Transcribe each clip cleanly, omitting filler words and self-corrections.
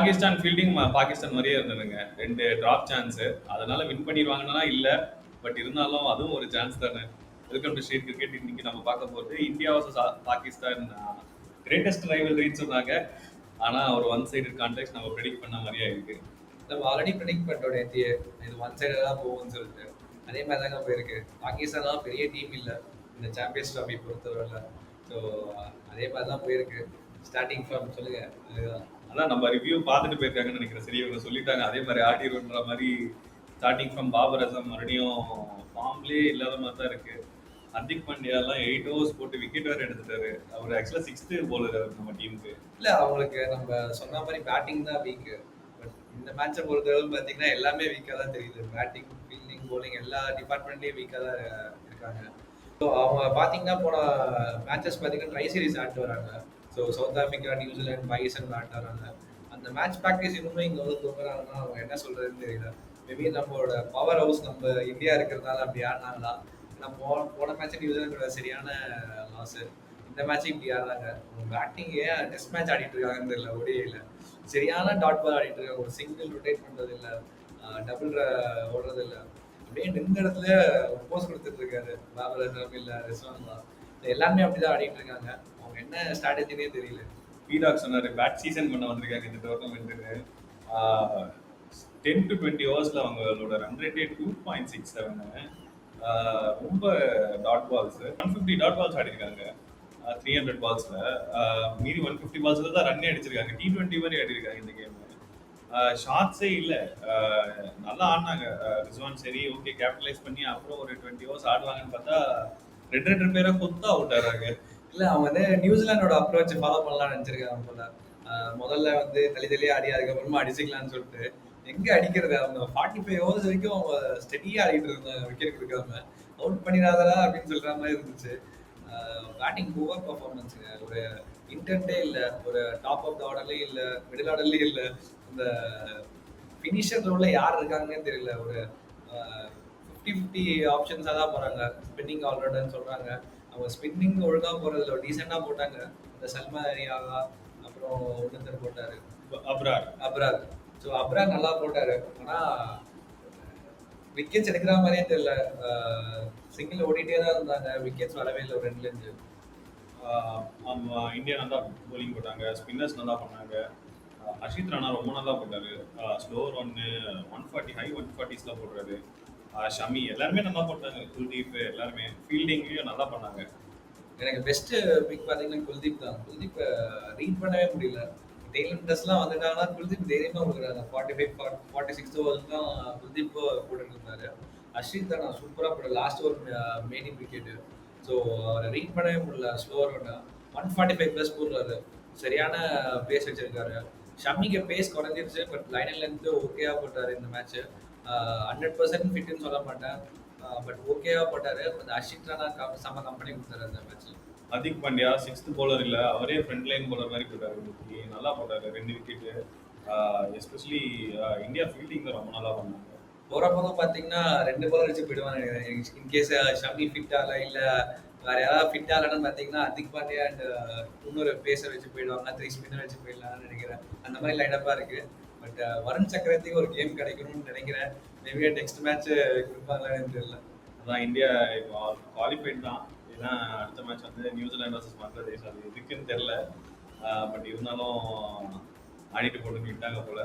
Pakistan fielding Pakistan மாதிரியே இருந்ததுங்க. 2 drop chance. அதனால வின் பண்ணிடுவாங்கன்னா இல்ல. பட் இருந்தாலும் அதுவும் ஒரு சான்ஸ் தானே. Welcome to street cricket. இன்னைக்கு நம்ம பார்க்க போறது இந்தியா vs பாகிஸ்தான் கிரேட்டஸ்ட் ரைவல்ரின்னு சொன்னாங்க. ஆனா ஒரு ஒன் சைடட் கான்டெக்ட் நம்ம ப்ரெடிக்ட் பண்ண மாதிரியா இருக்கு. நம்ம ஆல்ரெடி ப்ரெடிக்ட் பண்ணிட்டோம் நேத்தியே இது ஒன் சைடாக தான் போகும்னு சொல்லிட்டு. அதே மாதிரி தாங்க போயிருக்கு. பாகிஸ்தான்லாம் பெரிய டீம் இல்லை இந்த சாம்பியன்ஸ் ட்ராஃபி பொறுத்தவரையில். ஸோ அதே மாதிரி தான் போயிருக்கு. ஸ்டார்டிங் ஃப்ரம் சொல்லுங்க. அதுதான் அதான் நம்ம ரிவ்யூ பார்த்துட்டு போயிருக்காங்கன்னு நினைக்கிறேன். சரி இவங்க சொல்லிட்டாங்க அதே மாதிரி ஆடிடுன்ற மாதிரி. ஸ்டார்டிங் ஃப்ரம் பாபர் அசம் மறுபடியும் ஃபார்ம்லேயே இல்லாத மாதிரி தான் இருக்கு. ஹர்திக் பாண்டியாலாம் 8 ஓவர்ஸ் போட்டு விக்கெட் வேறு எடுத்துட்டாரு. அவர் ஆக்சுவலாக 6th bowler நம்ம டீமுக்கு. இல்லை அவங்களுக்கு நம்ம சொன்ன மாதிரி பேட்டிங் தான் வீக்கு. பட் இந்த மேட்சை பொறுத்தவரை பார்த்தீங்கன்னா எல்லாமே வீக்காக தான் தெரியுது. பேட்டிங், ஃபீல்டிங், bowling எல்லா டிபார்ட்மெண்ட்லேயும் வீக்காக தான் இருக்காங்க. ஸோ அவங்க பார்த்தீங்கன்னா போன மேட்சஸ் பார்த்தீங்கன்னா ட்ரை சீரிஸ் ஆடிட்டு வராங்க. So south Africa, New Zealand, Pakistan ஆடிட்டு வராங்க. அந்த மேட்ச் ப்ராக்டிஸ் இன்னுமே இங்கே வந்து தூங்குறாங்கன்னா அவங்க என்ன சொல்றதுன்னு தெரியல. மேபி நம்மளோட பவர் ஹவுஸ் நம்ம இந்தியா இருக்கிறதுனால அப்படி ஆடினாங்களா. ஏன்னா போன மேட்ச் நியூசிலாண்டோட சரியான லாஸ். இந்த மேட்ச் இப்படி ஆடுறாங்க. பேட்டிங் ஏன் டெஸ்ட் மேட்ச் ஆடிட்டு இருக்காங்கன்னு தெரியல. ஒடிஐல சரியான டாட் பால் ஆடிட்டு இருக்காங்க. ஒரு சிங்கிள் ரொட்டேட் பண்றது இல்லை, டபுள் ஓடுறது இல்லை. அப்படியே நின்ற இடத்துல போஸ்ட் கொடுத்துட்டு இருக்காரு பாபர் அசம் இல்ல ரிஸ்வான்லாம். எல்லாருமே அப்படிதான் ஆடிட்டு இருக்காங்க. அவங்க என்ன ஸ்ட்ராட்டஜினே தெரியல. பீடாக் சொன்னாரு பேட் சீசன் பண்ண வந்திருக்காங்க இந்த டோர்னமெண்ட்டுன்னு. 10 to 20 ஓவர்ஸ்ல அவங்களோட ரன் ரேட்டே 2.67. ரொம்ப டாட் பால்ஸ் 150 டாட் பால்ஸ் ஆடிருக்காங்க 300 பால்ஸ்ல. மீதி 150 பால்ஸ்ல தான் ரன்னே அடிச்சிருக்காங்க. T20 மாதிரி ஆடிருக்காங்க இந்த கேம். ஷார்ட்ஸே இல்லை. நல்லா ஆடினாங்க ரிஸ்வான். சரி ஓகே கேபிட்டலைஸ் பண்ணி அப்புறம் ஒரு 20 ஓவர்ஸ் ஆடுவாங்கன்னு பார்த்தா 2 பேரை கொத்தா அவுட் ஆடுறாங்க. இல்ல அவங்க வந்து நியூசிலாண்டோட அப்ரோச் ஃபாலோ பண்ணலாம்னு நினைச்சிருக்காங்க போல. முதல்ல வந்து தள்ளியே ஆடி அதுக்கப்புறமா அடிச்சுக்கலாம்னு சொல்லிட்டு எங்க அடிக்கிறது. அவங்க 45 ஓவர்ஸ் வரைக்கும் அவங்க ஸ்டெடியா ஆடிட்டு இருந்தாங்க. விக்கெட் கொடுக்காம அவுட் பண்ணிடாதரா அப்படின்னு சொல்ற மாதிரி இருந்துச்சு. பேட்டிங் புவர் பர்ஃபார்மன்ஸுங்க. ஒரு இன்டென்ட்டே இல்லை. ஒரு டாப் ஆஃப் த ஆர்டர்லயும் இல்லை, மிடில் ஆர்டர்லயும் இல்லை. இந்த ஃபினிஷர் ரோல்ல யார் இருக்காங்கன்னு தெரியல. ஒரு 50-50 ஆப்ஷன்ஸாக தான் போறாங்க. ஸ்பின்னிங் ஆல்ரவுண்டர்னு சொல்றாங்க. அவங்க ஸ்பின்னிங் ஒழுங்கா போறதுல டீசெண்டா போட்டாங்க. இந்த சல்மா அரியாகா, அப்புறம் ஒருத்தர் போட்டாரு அப்ரார். ஸோ அப்ரார் நல்லா போட்டாரு. ஆனா விக்கெட்ஸ் எடுக்கிற மாதிரியே தெரியல. சிங்கிள் ஓடிட்டே தான் இருந்தாங்க. விக்கெட்ஸ் வரவே இல்லை ஒரு 2 இந்தியா நல்லா போலிங் போட்டாங்க. ஸ்பின்னர்ஸ் நல்லா பண்ணாங்க. அஷித் ராணா ரொம்ப நல்லா போட்டாரு. ஸ்லோவர் 140 ஹை 140ஸ்ல போடுறாரு. ஷமி எல்லாருமே நல்லா போட்டாங்க. குல்தீப் எல்லாருமே ஃபீல்டிங்லயும் நல்லா பண்ணாங்க. எனக்கு பெஸ்ட் பிக் பார்த்தீங்கன்னா குல்தீப் தான். குல்தீப் ரீட் பண்ணவே முடியல. டெய்லன் டெஸ்ட்லாம் வந்துட்டாங்கன்னா குல்தீப் தைரியமா கொடுக்குறாங்க. 45-46 ஓவர்ஸ் தான் குல்தீப் போட்டுட்டு இருந்தாரு. அஷித் தான் சூப்பராக போட லாஸ்ட் ஒரு மெயின் விக்கெட்டு. ஸோ அவரை ரீட் பண்ணவே முடியல. ஸ்லோவர் 145+ போடுறாரு. சரியான பேஸ் வச்சிருக்காரு. ஷமிக்கு பேஸ் குறைஞ்சிருச்சு. பட் லைன் லென்த் ஓகேவா போட்டாரு இந்த மேட்ச். 100% ஃபிட்னு சொல்ல மாட்டேன். பட் ஓகேவா போட்டாரு. அந்த அஷித் ராணா செம்ம கம்பெனி கொடுத்தாரு அந்த மேட்ச்ல. ஹர்திக் பாண்டியா 6th bowler இல்ல, அவரே ஃப்ரண்ட் லைன் பவுலர் மாதிரி போட்டாரு. இன்னைக்கு நல்லா போட்டாரு 2 விக்கெட். எஸ்பெஷலி இந்தியா ஃபீல்டிங்ல ரொம்ப நல்லா பண்ணாங்க. போறப்போ பார்த்தீங்கன்னா 2 bowler வச்சு போயிடுவாங்க. இன்கேஸ் ஷமி ஃபிட் ஆகல இல்ல வேற யாராவது ஃபிட் ஆகலன்னு பார்த்தீங்கன்னா ஹர்திக் பாண்டியா அண்ட் இன்னொரு பேசர் வச்சு போயிடுவாங்க. 3 ஸ்பின்னர் வச்சு போயிடலாம்னு நினைக்கிறேன். அந்த மாதிரி லைனப்பா இருக்கு. பட் வருண் சக்கரவர்த்திக்கு ஒரு கேம் கிடைக்கணும்னு நினைக்கிறேன். மேபி நெக்ஸ்ட் மேட்ச் கொடுப்பாங்களான்னு தெரியல. அதான் இந்தியா இப்போ குவாலிஃபைட் தான். ஏன்னா அடுத்த மேட்ச் வந்து நியூசிலாந்து vs பங்களாதேஷ். அது எதுக்குன்னு தெரியல. பட் இருந்தாலும் ஆடிட்டு போட்டு விட்டாங்க போல.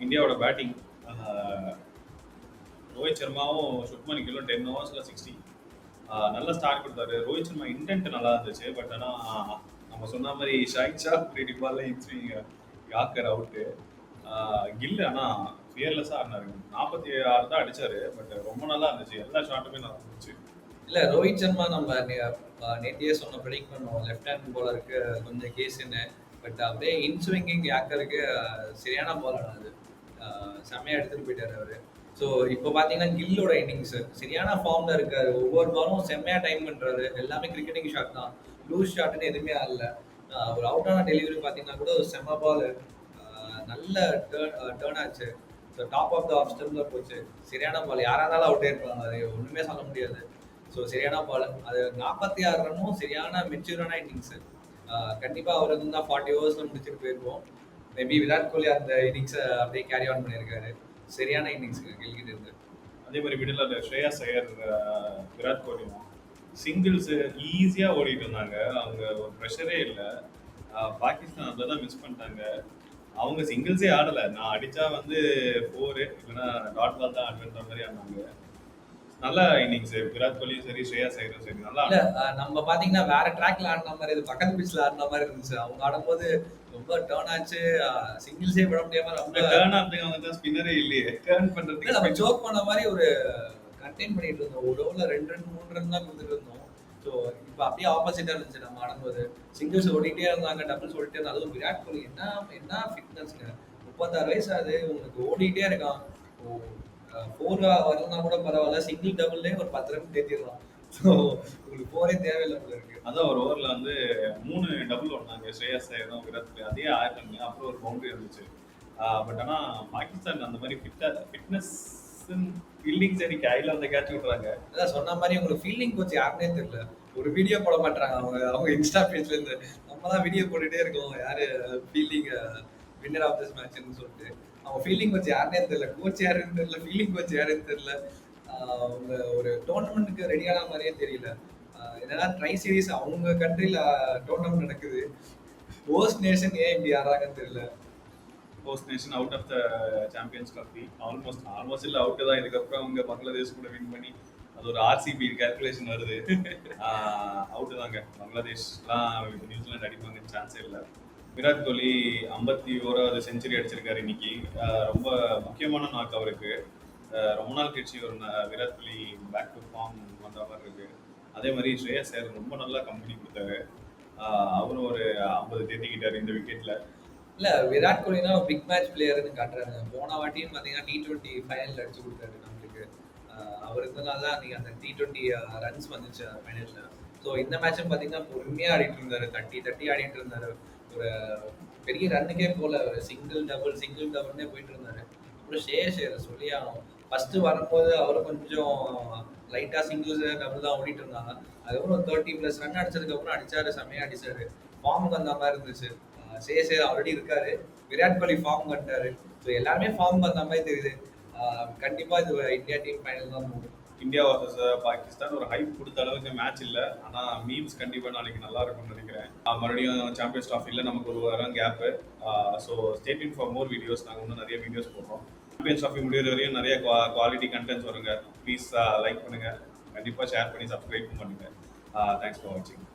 இந்தியாவோட பேட்டிங் ரோஹித் சர்மாவும் சுப்மன் கில்லும் 10 ஓவர்ஸ்ல 60. நல்ல ஸ்டார்ட் கொடுத்தாரு. ரோஹித் சர்மா இன்டென்ட் நல்லா இருந்துச்சு. பட் ஆனால் நம்ம சொன்ன மாதிரி ஷாஹித் ஷா 3 பால்ல இன்ஸ்விங் யாக்கர் அவுட்டு. கில் ஆனால் ஃபியர்லெஸ்ஸாக ஆடினாரு. 46 தான் அடிச்சாரு. பட் ரொம்ப நல்லா இருந்துச்சு. எல்லா ஷாட்டுமே நல்லா இருந்துச்சு. இல்லை ரோஹித் சர்மா நம்ம நேத்தியே சொன்ன ப்ரெடிக்ட் பண்ணோம் லெஃப்ட் ஹேண்ட் பாலருக்கு கொஞ்சம் கேஸுன்னு. பட் அப்படியே இன்ஸ்விங்கிங் யாக்கருக்கு சரியான பால் ஆனது. செம்மையாக எடுத்துகிட்டு போயிட்டார் அவர். ஸோ இப்போ பார்த்தீங்கன்னா கில்லோட இன்னிங்ஸ் சரியான ஃபார்மில் இருக்காரு. ஒவ்வொரு பாலும் செம்மையாக டைம் பண்ணுறாரு. எல்லாமே கிரிக்கெட்டிங் ஷாட் தான். லூஸ் ஷாட்னு எதுவுமே ஆடல. ஒரு அவுட்டான டெலிவரி பார்த்தீங்கன்னா கூட ஒரு செம்ம பால். நல்ல டேர்ன் ஆச்சு. So top of the off ஸ்டெம்பில் போச்சு. சரியான பால். யாராக இருந்தாலும் அவுட்டே இருப்பாங்க. அது ஒன்றுமே சொல்ல முடியாது. ஸோ சரியான பால். அது 46 ரன்னும் சரியான மெச்சூரான இன்னிங்ஸு. கண்டிப்பாக அவர் இருந்தால் 40 ஓவர்ஸில் முடிச்சுட்டு போயிருக்கோம். மேபி விராட் கோலி அந்த இன்னிங்ஸை அப்படியே கேரி ஆன் பண்ணியிருக்காரு. சரியான இன்னிங்ஸ் கில்கிட்ட இருந்து. அதே மாதிரி மிடில் ஆர்டர் ஸ்ரேயாஸ் ஐயர், விராட் கோலியும் சிங்கிள்ஸ் ஈஸியா ஓடிட்டு இருந்தாங்க. அவங்க ஒரு ப்ரெஷரே இல்லை. பாகிஸ்தான் அதில் தான் மிஸ் பண்ணிட்டாங்க. அவங்க சிங்கிள்ஸே ஆடலை. நான் அடிச்சா வந்து 4 இல்லைன்னா டாட் பால் தான் ஆடுன்ற மாதிரி ஆனாங்க. நல்ல இன்னிங்ஸ் விராட் கோலியும் சரி ஸ்ரேயாஸ் ஐயரும் சரி நல்லா இல்ல நம்ம பாத்தீங்கன்னா வேற ட்ராக்ல ஆடின மாதிரி, இது பக்கத்து பிச்சில் ஆடின மாதிரி இருந்துச்சு. அவங்க ஆடும்போது ரொம்ப டேர்ன் ஆச்சு, சிங்கிள்ஸே விட முடியாம ரொம்ப டேர்ன் ஆகிறதுக்கு அவங்க தான் ஸ்பின்னரே இல்லையே. டேர்ன் பண்றதுக்கு நம்ம ஜோக் பண்ண மாதிரி ஒரு கண்டெயின் பண்ணிட்டு இருந்தோம். ஒரு ஓவர்ல 2 ரன் 3 ரன் தான் கொடுத்துட்டு இருந்தோம். ஸோ இப்போ அப்படியே ஆப்போசிட்டா இருந்துச்சு நம்ம ஆடும்போது. சிங்கிள்ஸ் ஓடிட்டே இருந்தாங்க, டபுள்ஸ் ஓடிட்டே இருந்தாங்க. அதுவும் விராட் கோலி என்ன ஃபிட்னஸ்ங்க. 36 வயசு ஆகுது, உங்களுக்கு ஓடிட்டே இருக்கான். ஃபோர் வரலன்னா கூட பரவாயில்ல, சிங்கிள் டபுள்லே ஒரு 10 ரன் தேத்திடலாம். ஸோ உங்களுக்கு போரே தேவையில்லை போல இருக்கு. அதான் ஒரு ஓவர்ல வந்து 3 டபுள் ஓடினாங்க ஸ்ரேயாஸ் ஐயரும் விராட் கோலி. அதே ஆயிரங்க. அப்புறம் ஒரு பவுண்டரி இருந்துச்சு. பட் ஆனா பாகிஸ்தான் அந்த மாதிரி ஃபிட்னஸ் ஃபீல்டிங் சரி கையில அந்த கேட்ச் விட்டுறாங்க. அதான் சொன்ன மாதிரி உங்களுக்கு ஃபீல்டிங் கோச் யாருன்னே தெரியல. ஒரு வீடியோ போட மாட்டாங்க அவங்க இன்ஸ்டா பேஜ்ல இருந்து. நம்ம தான் வீடியோ போட்டுட்டே இருக்கோம் யாரு ஃபீல்டிங் வின்னர் ஆஃப் திஸ் மேட்ச்னு சொல்லிட்டு. அவங்க ஃபீல்டிங் கோச் யாருன்னே தெரியல, கோச் யாருன்னு தெரியல, ஃபீல்டிங் கோச் யாருன்னு தெரியல. அவங்க ஒரு டோர்னமெண்ட்டுக்கு ரெடியான மாதிரியே தெரியல. என்னன்னா ட்ரை சீரீஸ் அவங்க கண்ட்ரில டோர்னமெண்ட் நடக்குது. ஹோஸ்ட் நேஷன் ஏன் இப்படி ஆடுறாங்கன்னு தெரியல. Host nation out of the champions trophy almost இல்லை, அவுட்டு தான். இதுக்கப்புறம் அவங்க பங்களாதேஷ் கூட வின் பண்ணி அது ஒரு ஆர்சிபி கால்குலேஷன் வருது. அவுட்டு தாங்க. பங்களாதேஷ்லாம் நியூசிலாந்து அடிப்பாங்க சான்ஸே இல்லை. விராட் கோலி 51வது செஞ்சுரி அடிச்சிருக்காரு இன்னைக்கு. ரொம்ப முக்கியமான நாக் அவருக்கு. ரொம்ப நாள் கழிச்சு ஒரு Virat Kohli back to form வந்த மாதிரி இருக்கு. அதே மாதிரி ஸ்ரேயாஸ் ஐயர் ரொம்ப நல்லா கம்பெனி கொடுத்தாரு. அவரும் ஒரு 50 தேத்திக்கிட்டாரு இந்த விக்கெட்ல. இல்ல விராட் கோலினா பிக் மேட்ச் பிளேயர்னு காட்டுறாங்க. போன வாட்டியும் பாத்தீங்கன்னா T20 ஃபைனல் அடிச்சு கொடுத்தாரு நம்மளுக்கு. அவர் இருந்தனால தான் நீங்க அந்த T20 ரன்ஸ் வந்துச்சு ஃபைனல்ல. ஸோ இந்த மேட்சும் பாத்தீங்கன்னா பொறுமையா ஆடிட்டு இருந்தாரு, தட்டி ஆடிட்டு இருந்தாரு. ஒரு பெரிய ரன்னுக்கே போல, ஒரு சிங்கிள் டபுள்னே போயிட்டு இருந்தாரு. அப்புறம் ஸ்ரேயாஸ் ஐயர் சொல்லி ஆகணும். ஃபர்ஸ்ட் வரும்போது அவரும் கொஞ்சம் லைட்டா சிங்கிள்ஸ் டபுள் தான் ஓடிட்டு இருந்தாங்க. அதுக்கப்புறம் 30+ ரன் அடிச்சதுக்கு அடிச்சாரு, செம்மையா அடிச்சாரு. ஃபார்முக்கு அந்த மாதிரி இருந்துச்சு. ஸ்ரேயாஸ் ஐயர் ஆல்ரெடி இருக்காரு, விராட் கோலி ஃபார்ம் பண்ணிட்டாரு. ஸோ எல்லாருமே ஃபார்ம் பண்ண மாதிரி தெரியுது. கண்டிப்பா இது இந்தியா டீம் ஃபைனல் தான் போகும். இந்தியா வர்சஸ் பாகிஸ்தான் ஒரு ஹைப் கொடுத்த அளவுக்கு மேட்ச் இல்லை. ஆனால் மீம்ஸ் கண்டிப்பாக நாளைக்கு நல்லா இருக்கும்னு நினைக்கிறேன். மறுபடியும் சாம்பியன்ஸ் ட்ராஃபியில் நமக்கு ஒரு வாரம் gap. So stay tune for more videos. நாங்கள் இன்னும் நிறைய வீடியோஸ் போடுறோம். சாம்பியன்ஸ் ட்ராஃபி முடிகிற வரையும் நிறைய குவாலிட்டி கண்டென்ட்ஸ் வருங்க. ப்ளீஸ் லைக் பண்ணுங்கள், கண்டிப்பாக ஷேர் பண்ணி சப்ஸ்கிரைப் பண்ணுங்கள். தேங்க்ஸ் ஃபார் வாட்சிங்.